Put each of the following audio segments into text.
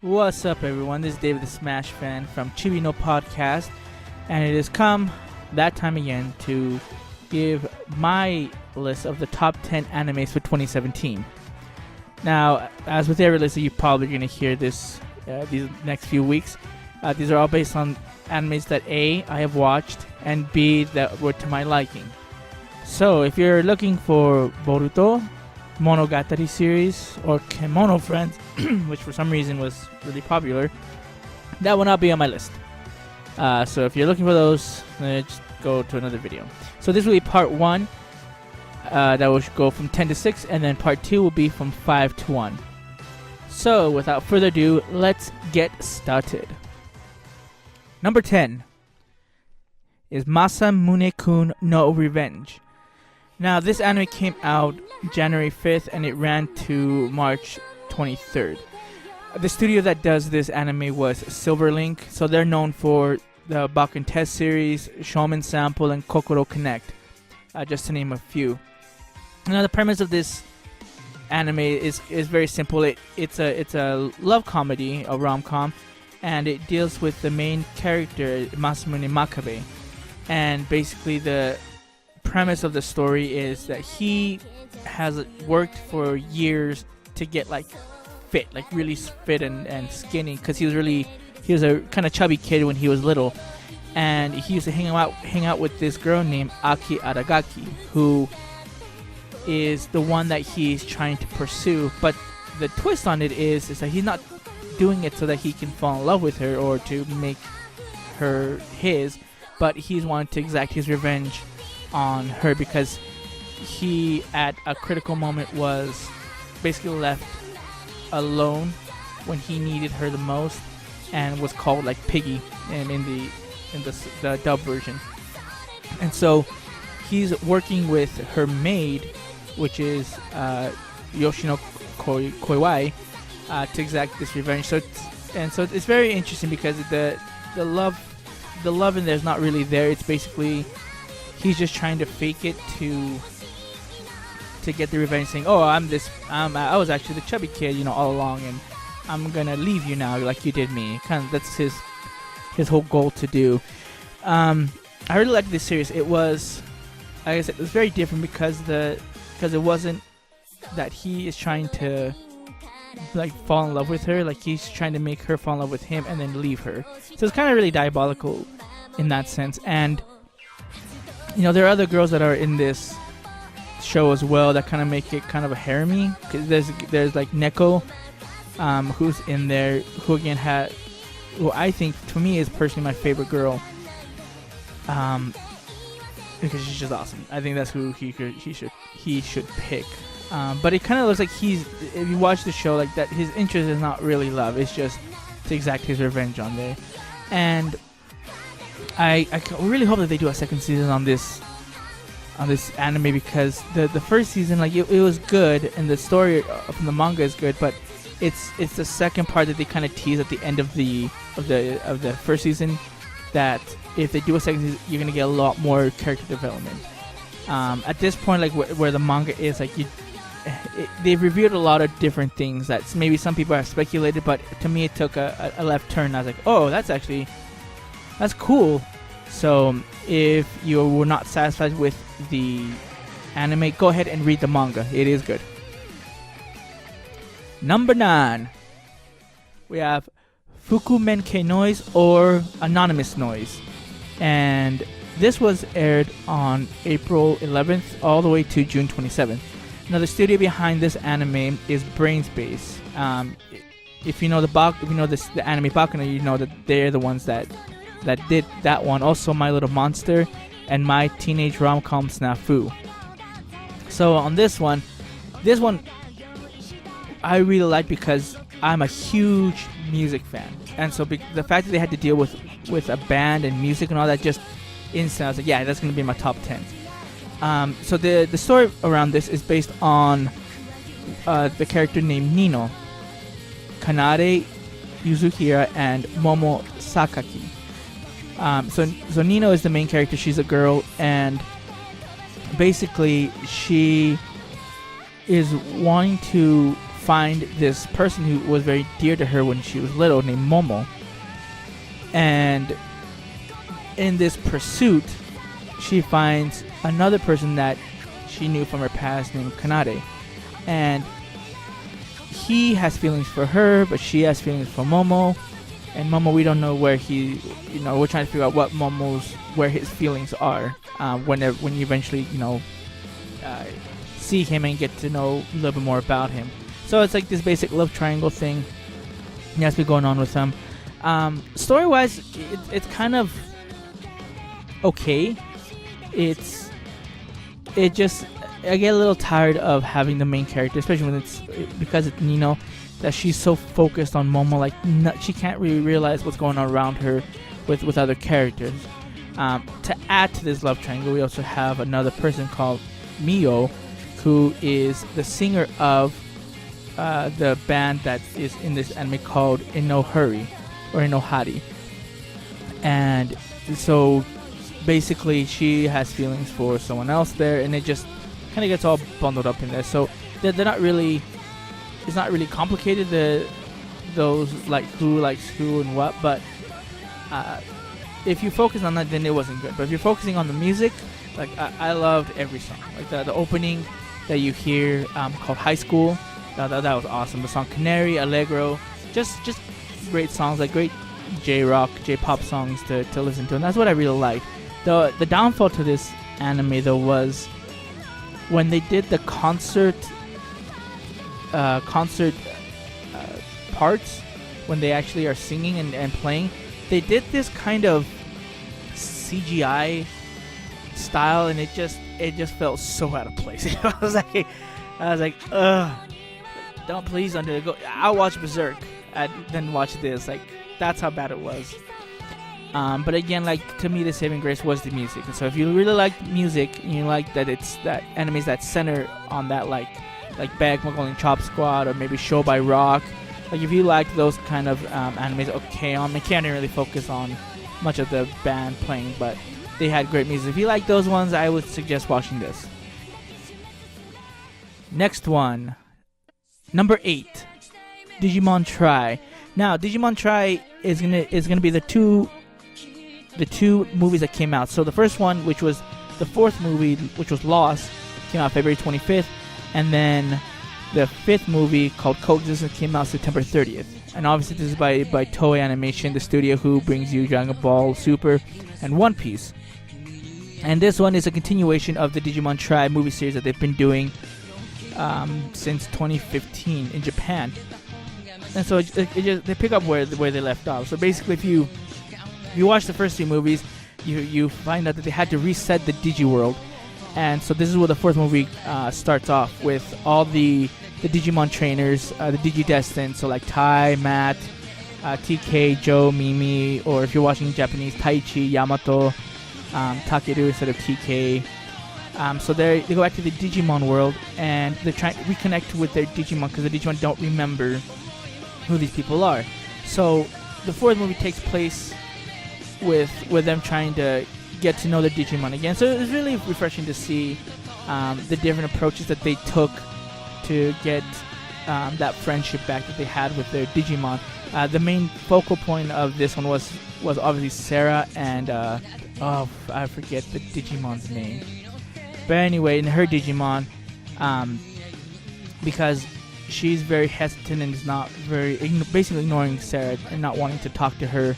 What's up, everyone? This is David the Smash Fan from Chibi no Podcast, and it has come that time again to give my list of the top 10 animes for 2017. Now, as with every list that you're probably going to hear these next few weeks, these are all based on animes that A, I have watched, and B, that were to my liking. So, if you're looking for Boruto, Monogatari series, or Kemono Friends, which for some reason was really popular, that will not be on my list. So if you're looking for those, just go to another video. So this will be part 1, that will go from 10 to 6, and then part 2 will be from 5 to 1. So without further ado, let's get started. Number 10 is Masamune-kun no Revenge. Now, this anime came out January 5th and it ran to March 23rd. The studio that does this anime was Silverlink, so they're known for the Bakken Test series, Shonen Sample, and Kokoro Connect, just to name a few. Now, the premise of this anime is very simple. It's a love comedy, a rom-com, and it deals with the main character, Masamune Makabe. And basically the premise of the story is that he has worked for years to get fit, really fit and skinny, because he was a kind of chubby kid when he was little, and he used to hang out with this girl named Aki Aragaki, who is the one that he's trying to pursue. But the twist on it is that he's not doing it so that he can fall in love with her or to make her his, but he's wanting to exact his revenge on her because he at a critical moment was basically left alone when he needed her the most, and was called Piggy in the dub version. And so he's working with her maid, which is Yoshino Koiwai, to exact this revenge. So it's very interesting because the love in there is not really there. It's basically he's just trying to fake it to get the revenge, saying, "Oh, I was actually the chubby kid, all along, and I'm gonna leave you now, like you did me." Kind of that's his whole goal to do. I really liked this series. It was, like I said, it was very different because it wasn't that he is trying to fall in love with her. He's trying to make her fall in love with him and then leave her. So it's kind of really diabolical in that sense. And there are other girls that are in this show as well that kind of make it kind of a harem-y. Cause there's Neko, who's in there, who again who I think to me is personally my favorite girl, because she's just awesome. I think that's who he should pick. But it kind of looks like if you watch the show that, his interest is not really love. It's just to exact his revenge on there. And I really hope that they do a second season on this anime, because the first season it was good, and the story from the manga is good, but it's the second part that they kind of tease at the end of the first season, that if they do a second season, you're gonna get a lot more character development. At this point, where the manga is, they've revealed a lot of different things that maybe some people have speculated, but to me it took a left turn. I was like, oh, that's cool. So if you were not satisfied with the anime, go ahead and read the manga. It is good. Number 9, we have Fukumenke Noise, or Anonymous Noise. And this was aired on April 11th all the way to June 27th. Now, the studio behind this anime is Brainspace. If you know the anime Bakuno, you know that they're the ones that did that one. Also, My Little Monster and My Teenage Rom-Com Snafu. So on this one I really like because I'm a huge music fan, and so the fact that they had to deal with a band and music and all that, just instant, I was like, yeah, that's gonna be my top 10. So the story around this is based on the character named Nino, Kanare Yuzuhira, and Momo Sakaki. So Nino is the main character. She's a girl, and basically she is wanting to find this person who was very dear to her when she was little, named Momo. And in this pursuit, she finds another person that she knew from her past named Kanade. And he has feelings for her, but she has feelings for Momo. And Momo, we don't know where he, we're trying to figure out where his feelings are when you eventually, see him and get to know a little bit more about him. So it's like this basic love triangle thing that's been going on with them. Story-wise, it's kind of okay. I get a little tired of having the main character, especially when because it's Nino, that she's so focused on Momo, like she can't really realize what's going on around her with other characters. To add to this love triangle, we also have another person called Mio, who is the singer of the band that is in this anime called Inohari or Inohari. And so basically she has feelings for someone else there, and it just kind of gets all bundled up in there. So they're not really, it's not really complicated, those like who likes who and what, but if you focus on that, then it wasn't good. But if you're focusing on the music, like I loved every song. Like the opening that you hear called High School, that was awesome. The song Canary, Allegro, just great songs, like great J-rock, J-pop songs to listen to, and that's what I really liked. The downfall to this anime though was when they did the concert parts, when they actually are singing and playing, they did this kind of CGI style, and it just felt so out of place. I was like, ugh, don't go. I'll watch Berserk and then watch this. Like, that's how bad it was. But again, like, to me, the saving grace was the music. And so if you really like music and you like that it's that animes that center on that, like Back Mongolian Chop Squad or maybe Show by Rock, like if you like those kind of animes, okay, they can't really focus on much of the band playing, but they had great music. If you like those ones, I would suggest watching this. Next one, number 8, Digimon Try. Now, Digimon Try is gonna be the two movies that came out. So the first one, which was the 4th movie, which was Lost, came out February 25th, and then the 5th movie called Coexistence came out September 30th. And obviously this is by Toei Animation, the studio who brings you Dragon Ball Super and One Piece. And this one is a continuation of the Digimon Try movie series that they've been doing since 2015 in Japan. And so they pick up where they left off. So basically, if you watch the first 3 movies, you find out that they had to reset the Digiworld. And so this is where the 4th movie starts off, with all the Digimon trainers, the Digidestined, so like Tai, Matt, TK, Joe, Mimi, or if you're watching Japanese, Taichi, Yamato, Takeru instead of TK. So they go back to the Digimon world, and they're trying to reconnect with their Digimon because the Digimon don't remember who these people are. So the 4th movie takes place with them trying to get to know the Digimon again. So it was really refreshing to see the different approaches that they took to get that friendship back that they had with their Digimon. The main focal point of this one was obviously Sarah and I forget the Digimon's name. But anyway, in her Digimon, because she's very hesitant and is not basically ignoring Sarah and not wanting to talk to her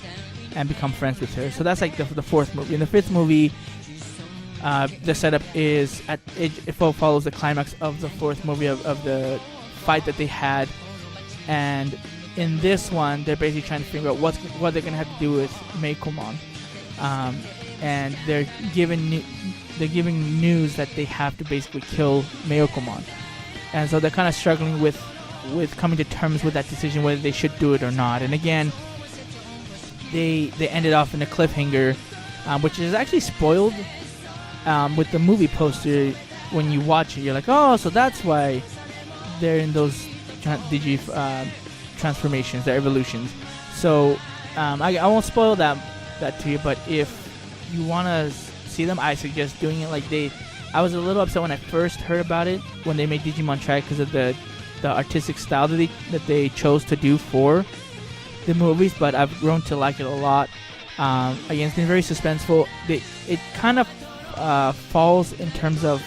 and become friends with her. So that's like the 4th movie. In the 5th movie, the setup is it follows the climax of the 4th movie of the fight that they had, and in this one they're basically trying to figure out what they're gonna have to do with Meikomon, and they're giving news that they have to basically kill Meikomon, and so they're kind of struggling with coming to terms with that decision, whether they should do it or not. And again, they ended off in a cliffhanger, which is actually spoiled with the movie poster. When you watch it, you're like, oh, so that's why they're in those transformations, their evolutions. So I won't spoil that to you, but if you want to see them, I suggest doing it like I was a little upset when I first heard about it, when they made Digimon Try, because of the the artistic style that they chose to do for the movies, but I've grown to like it a lot. Again, it's been very suspenseful. It kind of falls in terms of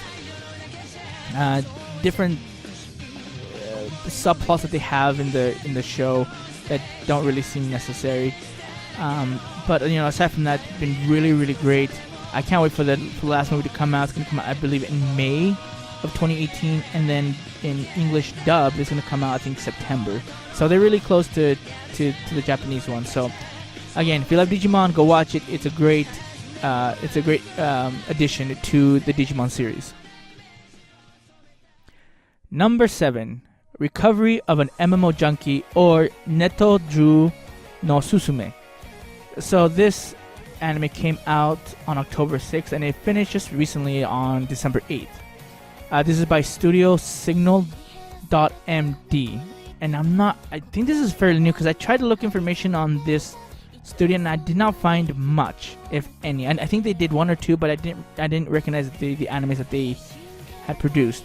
different subplots that they have in the show that don't really seem necessary. But aside from that, it's been really, really great. I can't wait for the last movie to come out. It's going to come out, I believe, in May of 2018, and then in English dub, it's going to come out, I think, September. So they're really close to the Japanese one. So again, if you love Digimon, go watch it. It's a great addition to the Digimon series. Number 7, Recovery of an MMO Junkie, or Neto Ju no Susume. So this anime came out on October 6th, and it finished just recently on December 8th. This is by Studio Signal.md, and I think this is fairly new because I tried to look information on this studio and I did not find much, if any. And I think they did one or two, but I didn't recognize the animes that they had produced.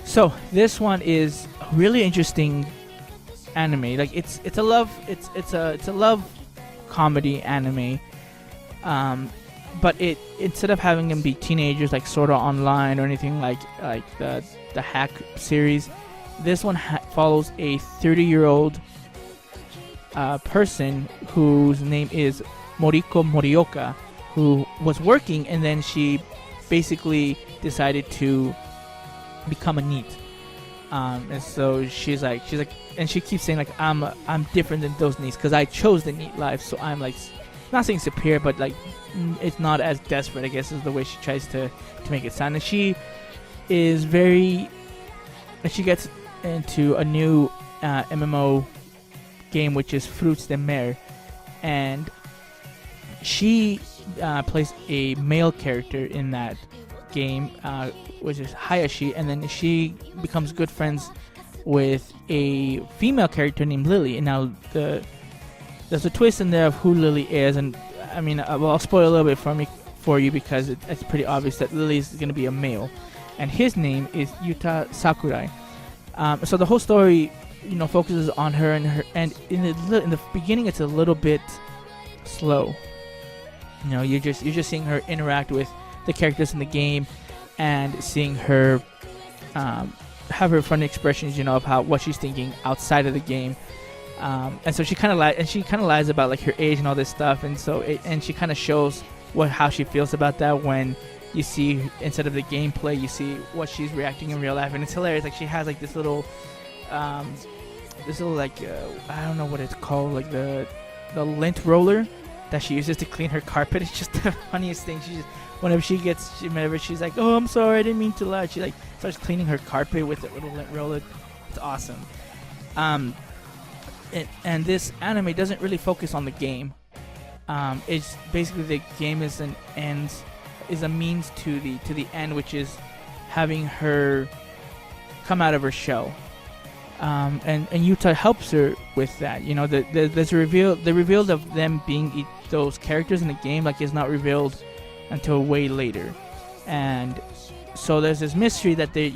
So this one is a really interesting anime. Like it's a love comedy anime. But it, instead of having them be teenagers like Sword Art Online or anything like the Hack series, this one follows a 30-year-old person whose name is Moriko Morioka, who was working, and then she basically decided to become a NEET. And so she's like, and she keeps saying like, I'm different than those NEETs because I chose the NEET life, so I'm like, not saying superior, but like it's not as desperate, I guess, is the way she tries to make it sound. And she is very, and she gets into a new MMO game, which is Fruits de Mer, and she plays a male character in that game, which is Hayashi, and then she becomes good friends with a female character named Lily. And now there's a twist in there of who Lily is, and I mean, I'll spoil a little bit for you because it's pretty obvious that Lily is going to be a male, and his name is Yuta Sakurai. So the whole story, focuses on her, and in the beginning it's a little bit slow. You're just seeing her interact with the characters in the game, and seeing her have her funny expressions, of what she's thinking outside of the game. And so she kind of lies about like her age and all this stuff, and she kind of shows how she feels about that when you see, instead of the gameplay, you see what she's reacting in real life, and it's hilarious. Like she has like this little like I don't know what it's called, like the lint roller that she uses to clean her carpet. It's just the funniest thing. She just, whenever she's like, oh, I'm sorry, I didn't mean to lie, she like starts cleaning her carpet with the little lint roller. It's awesome. And this anime doesn't really focus on the game. It's basically the game is a means to the end, which is having her come out of her shell. And Yuta helps her with that. There's a reveal. The reveal of them being those characters in the game is not revealed until way later, and so there's this mystery that they,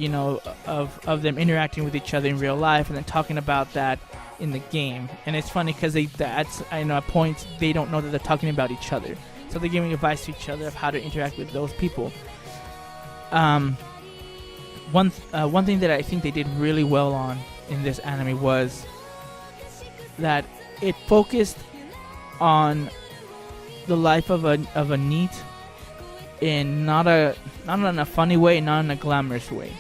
of them interacting with each other in real life, and then talking about that in the game. And it's funny because at points they don't know that they're talking about each other, so they're giving advice to each other of how to interact with those people. One thing that I think they did really well on in this anime was that it focused on the life of a NEET in not in a funny way, not in a glamorous way.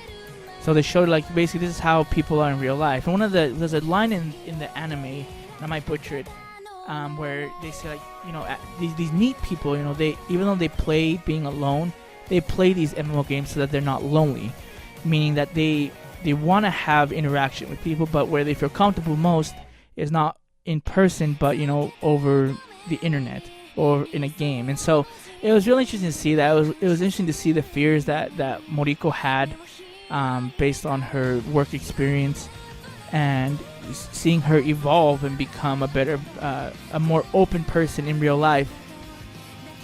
So they showed basically this is how people are in real life. And there's a line in the anime, and I might butcher it, where they say these NEET people, they, even though they play being alone, they play these MMO games so that they're not lonely, meaning that they want to have interaction with people, but where they feel comfortable most is not in person, but over the internet or in a game. And so it was really interesting to see that. It was interesting to see the fears that Moriko had based on her work experience, and seeing her evolve and become a better, a more open person in real life,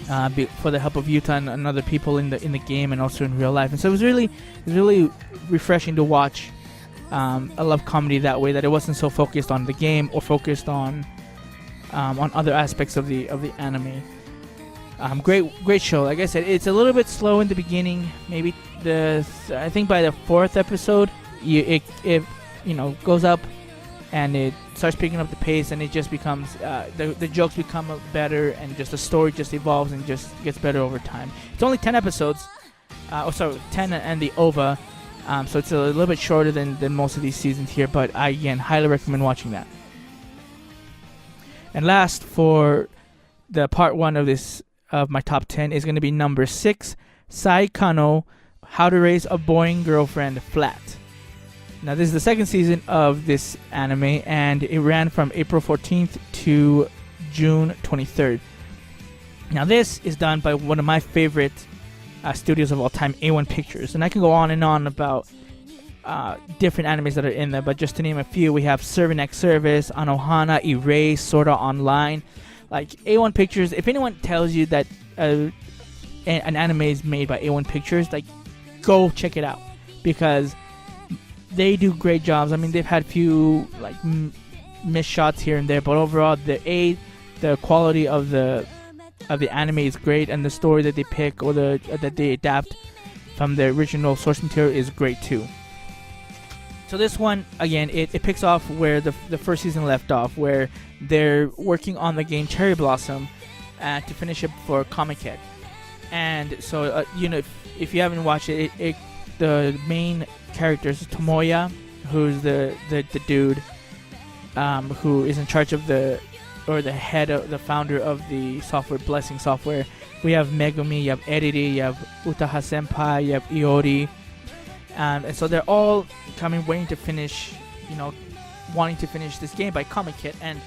for the help of Yuta and other people in the game, and also in real life. And so it was really refreshing to watch I love comedy that way, that it wasn't so focused on the game or focused on other aspects of the anime. Great show. Like I said, it's a little bit slow in the beginning. Maybe I think by the 4th episode, it goes up and it starts picking up the pace, and it just becomes the jokes become better, and just the story just evolves and just gets better over time. It's only 10 episodes. 10 and the OVA. So it's a little bit shorter than most of these seasons here, but I, again, highly recommend watching that. And last, for the part 1 of my top 10 is going to be number 6, Sai Kano, How to Raise a Boring Girlfriend Flat. Now, this is the second season of this anime, and it ran from April 14th to June 23rd. Now, this is done by one of my favorite studios of all time, A1 Pictures, and I can go on and on about different animes that are in there, but just to name a few, we have Servant X Service, Anohana, Erase, Sword Art Online. Like, A1 Pictures, if anyone tells you that an anime is made by A1 Pictures, like, go check it out, because they do great jobs. I mean, they've had few like missed shots here and there, but overall the quality of the anime is great, and the story that they pick or that they adapt from the original source material is great too. So this one, again, it picks off where the first season left off, where they're working on the game Cherry Blossom to finish it for Comic-Con. And so if you haven't watched it, the main character is Tomoya, who's the dude who is in charge of the head of the founder of the software, Blessing Software. We have Megumi, you have Eriri, you have Utaha Senpai, you have Iori, and so they're all wanting to finish this game by Comic-Con. And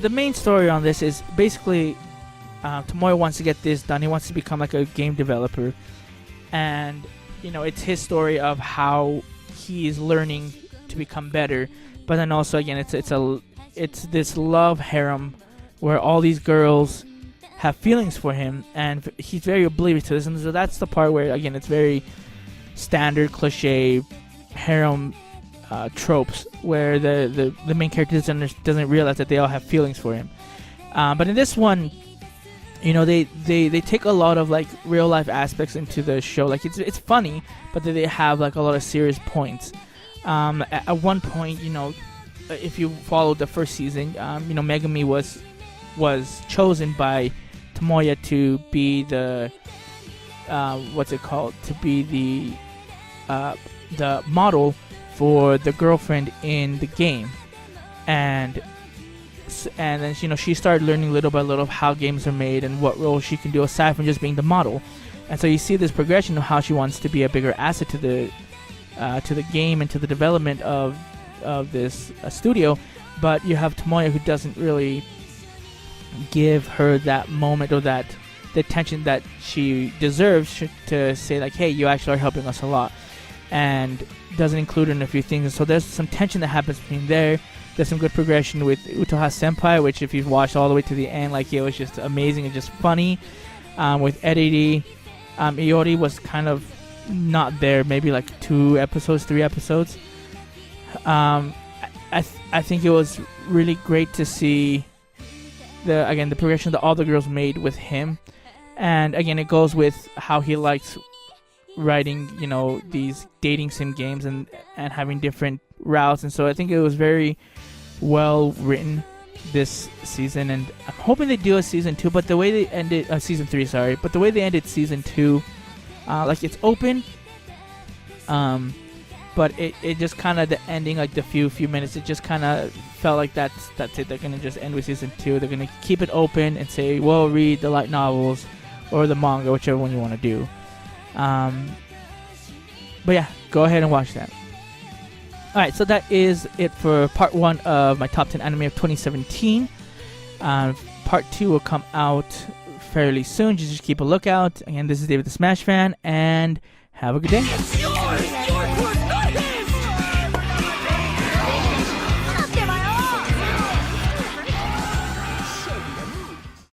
the main story on this is basically Tomoya wants to get this done. He wants to become like a game developer, and it's his story of how he is learning to become better. But then also, again, it's this love harem where all these girls have feelings for him, and he's very oblivious to this. And so that's the part where, again, it's very standard cliche harem tropes, where the main character doesn't realize that they all have feelings for him. But in this one, they take a lot of like real life aspects into the show. Like, it's funny, but they have like a lot of serious points. At one point, if you followed the first season, Megumi was chosen by Tomoya to be the to be the model for the girlfriend in the game, and then she started learning little by little how games are made and what role she can do aside from just being the model. And so you see this progression of how she wants to be a bigger asset to the game and to the development of this studio. But you have Tomoya, who doesn't really give her that moment or the attention that she deserves to say like, hey, you actually are helping us a lot, and doesn't include her in a few things. And so there's some tension that happens between there. There's some good progression with Utaha Senpai, which if you've watched all the way to the end, like, it was just amazing and just funny. With Eriri, Iori was kind of not there, maybe like 3 episodes. I think it was really great to see the progression that all the girls made with him. And again, it goes with how he likes writing, these dating sim games and having different routes. And so I think it was very well written this season, and I'm hoping they do a season 2. But the way they ended season 3, sorry, but the way they ended season 2, like, it's open, but it just kind of, the ending, like the few minutes, it just kind of felt like that's it. They're gonna just end with season 2. They're gonna keep it open and say, well, read the light novels or the manga, whichever one you want to do. But yeah, go ahead and watch that. Alright, so that is it for part 1 of my top 10 anime of 2017. Part 2 will come out fairly soon. Just keep a lookout. Again, this is David the Smash Fan, and have a good day.